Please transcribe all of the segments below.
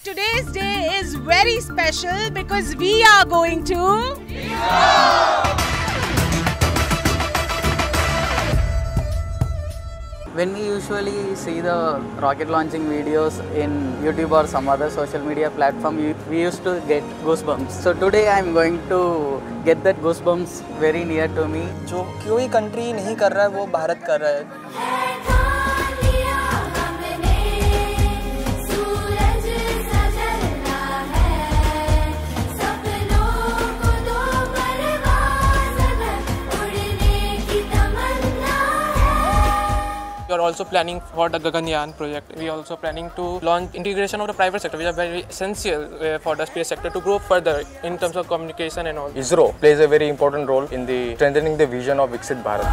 today's day is very special because we are going to When we usually see the rocket launching videos in YouTube or some other social media platform, we used to get goosebumps. So today I am going to get that goosebumps very near to me. जो कोई country नहीं कर रहा है वो भारत कर रहा है. We are also planning for the Gaganyaan project. We are also planning to launch integration of the private sector, which are very essential for the space sector to grow further in terms of communication and all. ISRO plays a very important role in the strengthening the vision of Viksit Bharat.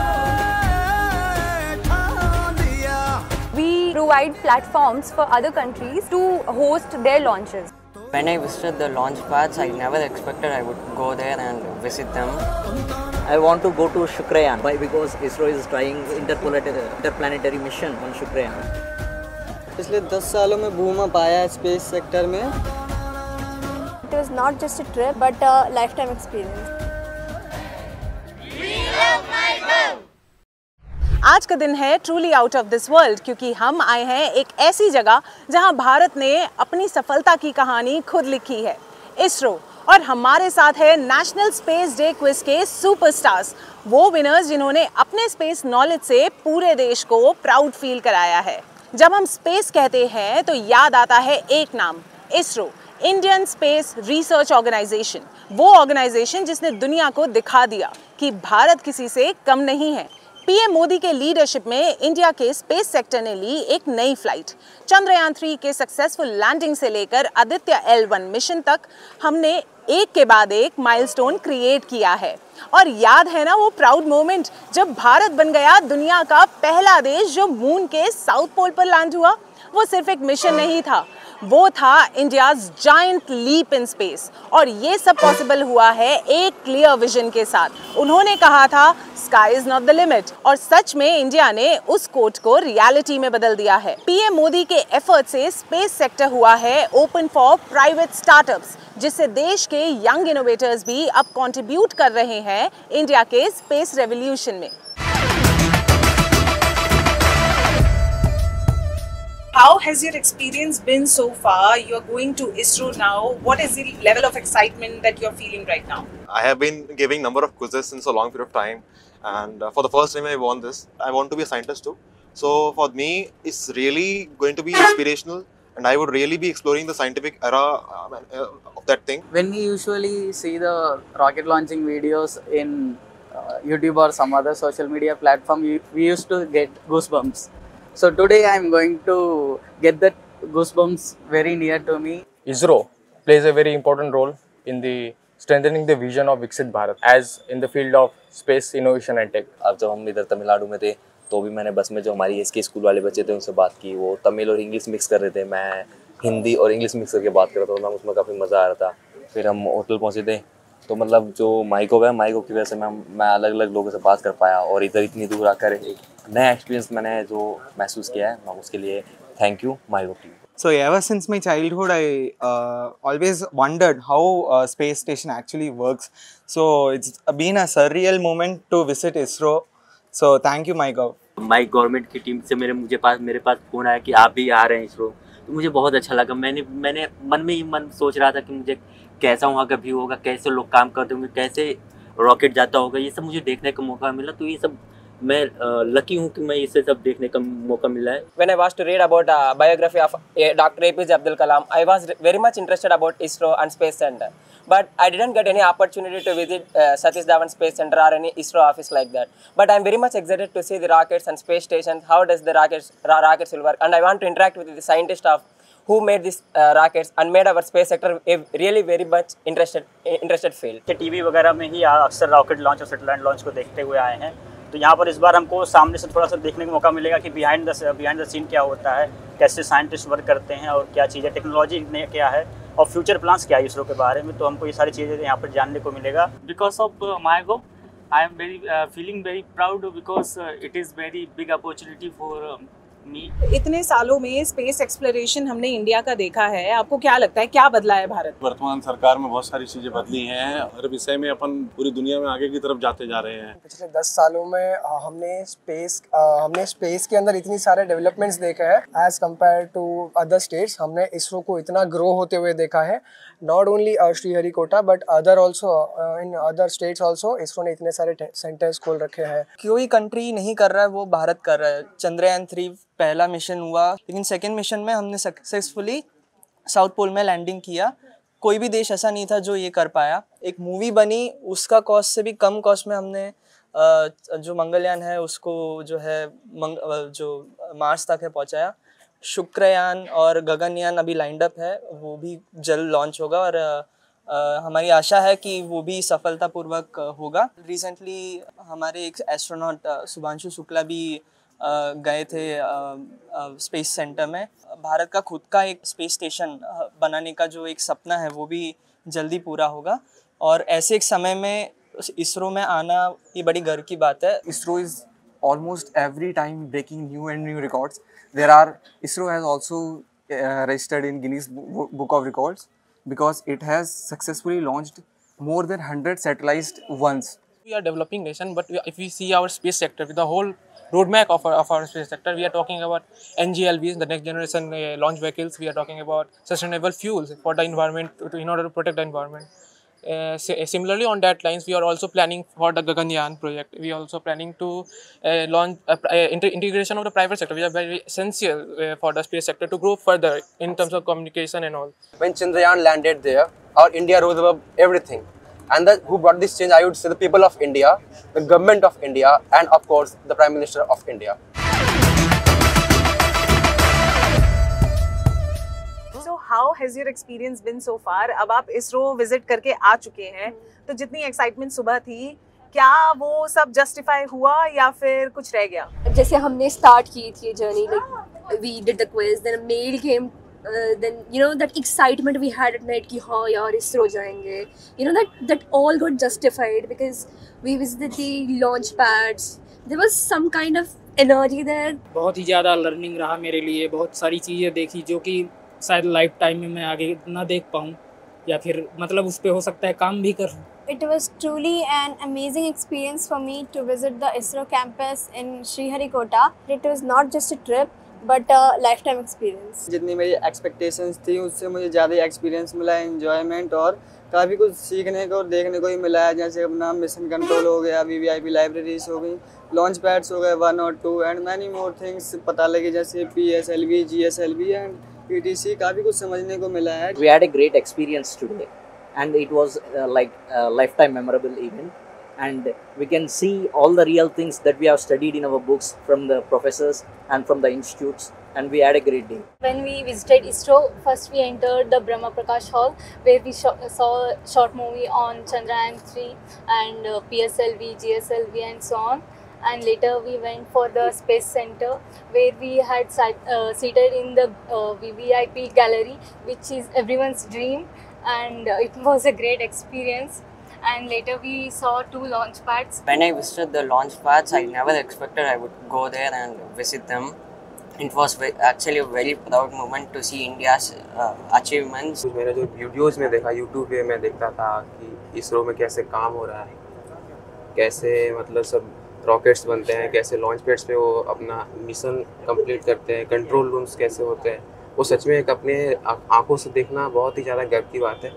We provide platforms for other countries to host their launches. When I visited the launch pads, I never expected I would go there and visit them. I want to go to Shukrayaan. Why? Because ISRO is trying interplanetary mission on Shukrayaan. पिछले 10 सालों में boom up आया है space sector में. It was not just a trip but a lifetime experience. आज का दिन है truly out of this world क्योंकि हम आए हैं एक ऐसी जगह जहां भारत ने अपनी सफलता की कहानी खुद लिखी है, इसरो. और हमारे साथ है नेशनल स्पेस डे क्विज के सुपरस्टार्स, वो विनर्स जिन्होंने अपने स्पेस नॉलेज से पूरे देश को प्राउड फील कराया है. जब हम स्पेस कहते हैं तो याद आता है एक नाम, ISRO, Indian space research organisation. वो ऑर्गेनाइजेशन जिसने दुनिया को दिखा दिया कि भारत किसी से कम नहीं है. पीएम मोदी के लीडरशिप में इंडिया के स्पेस सेक्टर ने ली एक नई फ्लाइट. चंद्रयान 3 के सक्सेसफुल लैंडिंग से लेकर आदित्य L1 मिशन तक हमने एक के बाद एक माइलस्टोन क्रिएट किया है. और याद है ना वो प्राउड मोमेंट जब भारत बन गया दुनिया का पहला देश जो मून के साउथ पोल पर लैंड हुआ. वो सिर्फ एक मिशन नहीं था, वो था India's giant leap in space. और ये सब पॉसिबल हुआ है एक क्लियर विजन के साथ. उन्होंने कहा था sky is not the limit, और सच में इंडिया ने उस कोट को रियलिटी में बदल दिया है. पीएम मोदी के एफर्ट से स्पेस सेक्टर हुआ है ओपन फॉर प्राइवेट स्टार्टअप्स, जिससे देश के यंग इनोवेटर्स भी अब कंट्रीब्यूट कर रहे हैं इंडिया के स्पेस रेवोल्यूशन में. How has your experience been so far? You are going to ISRO now. What is the level of excitement that you are feeling right now? I have been giving number of quizzes since a long period of time, and for the first time I won this. I want to be a scientist too. So for me, it's really going to be inspirational, and I would really be exploring the scientific era of that thing. When we usually see the rocket launching videos in YouTube or some other social media platform, we used to get goosebumps. So today I am going to get that goosebumps very near to me. ISRO plays a very important role in the strengthening the vision of Viksit Bharat as in the field of space innovation and tech. अब जब हम इधर तमिलनाडु में थे तो भी मैंने बस में जो हमारी एसके स्कूल वाले बच्चे थे उनसे बात की. वो तमिल और इंग्लिश मिक्स कर रहे थे, मैं हिंदी और इंग्लिश मिक्स करके बात कर रहा था, तो मैम उसमें काफ़ी मज़ा आ रहा था. फिर हम होटल पहुँचे थे तो मतलब जो माइको की वजह से मैं अलग अलग लोगों से बात कर पाया, और इधर इतनी दूर आकर एक नया एक्सपीरियंस मैंने जो महसूस किया है, मैं उसके लिए thank you Mico team. So ever since my childhood, I always wondered how a space station actually works. So it's been a surreal moment to visit ISRO. So thank you, MyGov. My government की team से मेरे पास phone आया कि आप भी आ रहे हैं ISRO. तो मुझे बहुत अच्छा लगा. मैंने मन में ही सोच रहा था कि मुझे कैसा वहाँ का व्यू होगा, कैसे लोग काम करते होंगे, कैसे रॉकेट जाता होगा. ये सब मुझे देखने का मौका मिला. तो ये सब मैं लकी हूँ कि मैं इसे सब देखने का मौका मिला है. When I was to read about biography of Dr. APJ Abdul Kalam, I was very much interested about ISRO and Space Center. But I didn't get any opportunity to visit Satish Dhawan Space Center or any ISRO office like that. But I'm very much excited to see the rockets and space stations, how does the rockets will work. And I want to interact with the scientists of who made these rockets and made our space sector a really very much interested field. TV वगैरह में ही अक्सर rocket launch और satellite launch को देखते हुए आए हैं. तो यहाँ पर इस बार हमको सामने से थोड़ा सा देखने का मौका मिलेगा कि बिहाइंड द सीन क्या होता है, कैसे साइंटिस्ट वर्क करते हैं और क्या चीज़ें टेक्नोलॉजी में क्या है और फ्यूचर प्लान्स क्या है इसरो के बारे में. तो हमको ये सारी चीज़ें यहाँ पर जानने को मिलेगा. Because of MyGov, I am feeling very proud because it is very big opportunity for me. इतने सालों में स्पेस एक्सप्लोरेशन हमने इंडिया का देखा है, आपको क्या लगता है क्या बदला है भारत? वर्तमान सरकार में बहुत सारी चीजें बदली हैं, हर विषय में अपन पूरी दुनिया में आगे की तरफ जाते जा रहे हैं। पिछले 10 सालों में हमने स्पेस के अंदर इतनी सारे डेवलपमेंट्स देखे हैं as compared to other states. हमने इसरो को इतना ग्रो होते हुए देखा है, not only Sriharikota but other also in other states also ISRO ने इतने सारे सेंटर्स खोल रखे हैं। कोई कंट्री नहीं कर रहा है, वो भारत कर रहा है। चंद्रयान 3 पहला मिशन हुआ, लेकिन सेकेंड मिशन में हमने सक्सेसफुली साउथ पोल में लैंडिंग किया। कोई भी देश ऐसा नहीं था जो ये कर पाया। एक मूवी बनी, उसका कॉस्ट से भी कम कॉस्ट में हमने जो मंगलयान है उसको जो है जो मार्स तक है पहुंचाया। शुक्रयान और गगनयान अभी लाइंड अप है, वो भी जल्द लॉन्च होगा और हमारी आशा है कि वो भी सफलतापूर्वक होगा। रिसेंटली हमारे एक एस्ट्रोनॉट शुभांशु शुक्ला भी गए थे स्पेस सेंटर में। भारत का खुद का एक स्पेस स्टेशन बनाने का जो एक सपना है वो भी जल्दी पूरा होगा और ऐसे एक समय में इसरो में आना ये बड़ी गर्व की बात है। ISRO is almost every time breaking new and new records. ISRO has also registered in Guinness Book of Records because it has successfully launched more than 100 satellites once. We are developing nation, but if we see our space sector with the whole roadmap of our space sector, we are talking about NGLVs, the next generation launch vehicles. We are talking about sustainable fuels for the environment in order to protect the environment. Similarly, on that lines, we are also planning for the Gaganyaan project. We are also planning to launch integration of the private sector, which are very essential for the space sector to grow further in terms of communication and all. When Chandrayaan landed there, our India rose above everything. And who brought this change? I would say the people of India, the government of India, and of course the Prime Minister of India. How has your experience been so far? अब आप ISRO visit करके आ चुके हैं, तो जितनी excitement सुबह थी, क्या वो सब जस्टिफाई हुआ या फिर कुछ रह गया? जैसे हमने स्टार्ट की थी journey, like we did the quiz, then a mail came, then you know that excitement we had at night कि हाँ यार इसरो जाएंगे, you know that all got justified because we visited the launch pads. There was some kind of energy there. बहुत ही ज़्यादा learning रहा मेरे लिए, बहुत सारी चीज़ें देखी जो कि शायद लाइफ टाइम में मैं आगे ना देख पाऊँ या फिर मतलब उस पे हो सकता है काम भी करूँ। It was truly an amazing experience for me to visit the ISRO campus in Sriharikota. It was not just a trip but a lifetime experience. जितनी मेरी एक्सपेक्टेशंस थी उससे मुझे ज़्यादा एक्सपीरियंस मिला, एंजॉयमेंट और काफ़ी कुछ सीखने को और देखने को ही मिला है। जैसे अपना मिशन कंट्रोल हो गया, VVIP लाइब्रेरीज हो गई, लॉन्च पैड्स हो गए 1 और 2 एंड मैनी मोर थिंग्स पता लगे, जैसे PSLV, GSLV एंड PTC। काफ़ी कुछ समझने को मिला है। We had a great experience today and it was like a lifetime memorable event, and we can see all the real things that we have studied in our books from the professors and from the institutes, and we had a great day. When we visited ISRO, first we entered the Brahma Prakash Hall where we saw a short movie on Chandrayaan 3 and PSLV, GSLV and so on. And later we went for the space center where we had seated in the VVIP gallery, which is everyone's dream, and it was a great experience. And later we saw 2 launch pads. When I visited the launch pads, I never expected I would go there and visit them. It was actually a very proud moment to see India's achievements. मैंने जो videos में देखा, YouTube पे मैं देखता था कि इसरो में कैसे काम हो रहा है, कैसे मतलब सब रॉकेट्स बनते हैं, कैसे लॉन्च पैड्स पे वो अपना मिशन कंप्लीट करते हैं, कंट्रोल रूम्स कैसे होते हैं, वो सच में एक अपने आंखों से देखना बहुत ही ज़्यादा गर्व की बात है।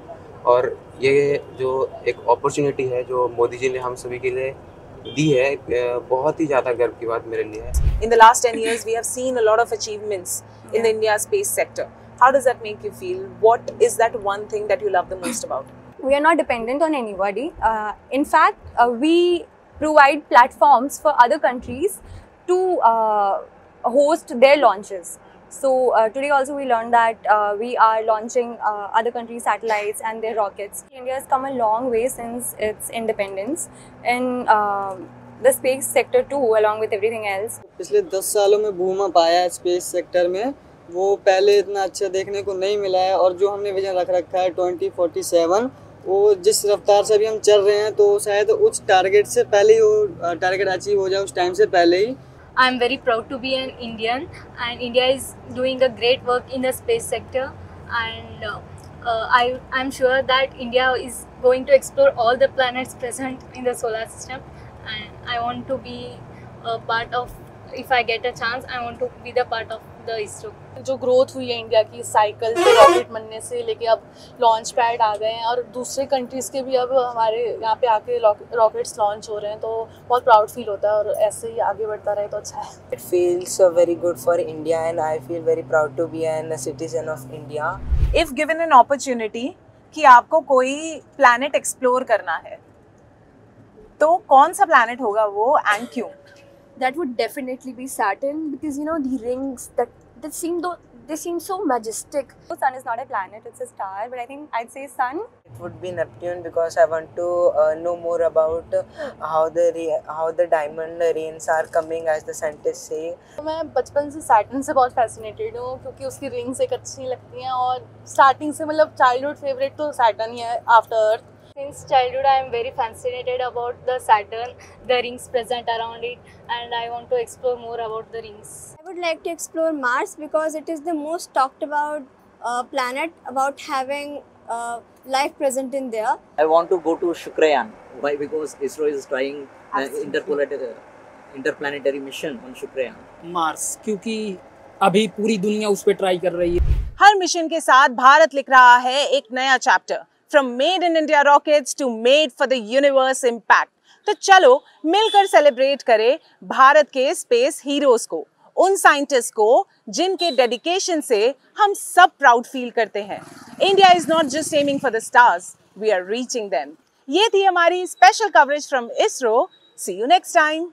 और ये जो एक अपॉर्चुनिटी है जो मोदी जी ने हम सभी के लिए दी है, बहुत ही ज़्यादा गर्व की बात मेरे लिए है। In the last 10 years, we have seen a lot of achievements in the India space sector. How does that make you feel? What is that one thing that you love the most about it? We are not dependent on anybody. In fact, we provide platforms for other countries to host their launches. So today also we learned that we are launching other countries' satellites and their rockets. India has come a long way since its independence in the space sector too, along with everything else. पिछले 10 सालों में boom up आया है space sector में, वो पहले इतना अच्छा देखने को नहीं मिला है। और जो हमने विजन रख रखा है 2047, वो जिस रफ्तार से अभी हम चल रहे हैं तो शायद उस टारगेट से पहले ही वो टारगेट अचीव हो जाए उस टाइम से पहले ही। I'm very proud to be an Indian, and India is doing a great work in the space sector, and I'm sure that India is going to explore all the planets present in the solar system, and I want to be a part of, if I get a chance, I want to be the part of the ISRO. जो growth हुई है India की cycle से rocket बनने से लेके अब launch pad आ गए हैं और दूसरे कंट्रीज़ के भी अब हमारे यहाँ पे आके रॉकेट्स लॉन्च हो रहे हैं, तो बहुत प्राउड फील होता है और ऐसे ही आगे बढ़ता रहे तो अच्छा है. It feels very good for India and I feel very proud to be a citizen of India. If given an opportunity कि आपको कोई planet explore करना है, तो कौन सा planet होगा वो and क्यों? That would definitely be Saturn, because you know the rings that seem so majestic. The sun is not a planet, it's a star, but I think I'd say sun. It would be Neptune because I want to know more about how the diamond rains are coming, as the scientists say. मैं बचपन से Saturn से बहुत fascinated हूँ क्योंकि उसकी rings एक अच्छी लगती हैं और स्टार्टिंग से मतलब चाइल्डहुड फेवरेट तो सैटर्न ही है after earth. Since childhood, I am very fascinated about the Saturn, the rings present around it, and I want to explore more about the rings. I would like to explore Mars because it is the most talked about planet, about having life present in there. I want to go to Shukrayan. Why? Because ISRO is trying interplanetary mission on Shukrayan. Mars, क्योंकि अभी पूरी दुनिया उस पर try कर रही है. हर mission के साथ भारत लिख रहा है एक नया chapter. From made in India rockets to made for the universe impact. तो चलो मिलकर सेलिब्रेट करें भारत के स्पेस हीरोज को, उन साइंटिस्ट को जिनके डेडिकेशन से हम सब प्राउड फील करते हैं. India is not just aiming for the stars, we are reaching them. ये थी हमारी special coverage from ISRO. See you next time.